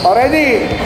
Ready?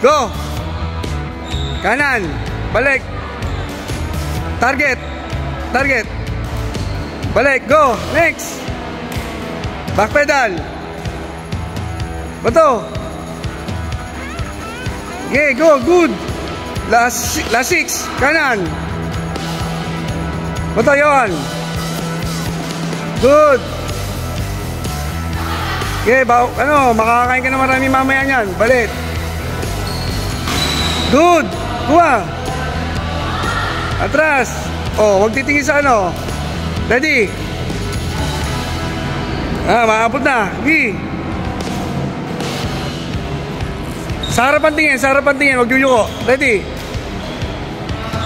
Go! Kanan! Balik! Target! Target! Balik! Go! Next! Back pedal! Bato! Okay, go! Good! Last 6! Kanan! Bato, Johan! Good! Okay, makakakain ka na marami mamaya niyan. Balik! Good! Kuha! Atras! Oh, huwag titingin sa ano. Ready? Maabot na. Gi! Sa harapan tingin. Huwag yuyuko. Ready?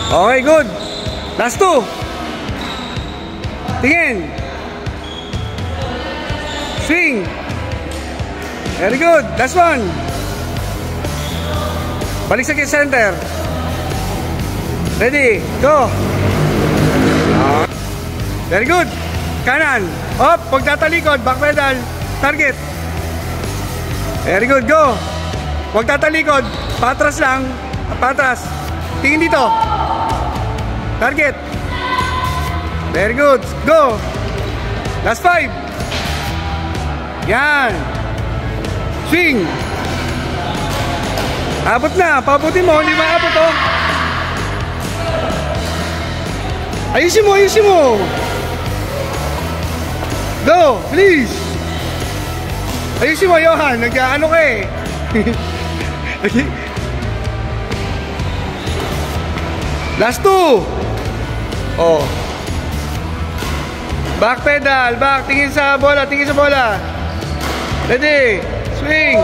Okay, good. Last 2. Tingin. Swing. Very good. Last 1. Balik sa center. Ready? Go! Very good! Kanan! Up! Huwag tatalikod! Back pedal! Target! Very good! Go! Huwag tatalikod! Patras lang! Patras! Tingin dito! Target! Very good! Go! Last 5! Yan! Swing! Abot na! Pabutin mo! Hindi maabot oh! Ayusin mo! Ayusin mo! Go! Please! Ayusin mo, Johan! Nag-ano ka eh! Last 2! Oh! Back pedal! Back! Tingin sa bola! Tingin sa bola! Ready! Swing!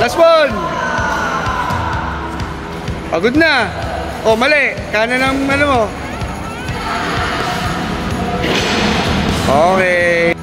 Last 1! Pagod na. Oh, mali. Kanan ang ano mo. Okay.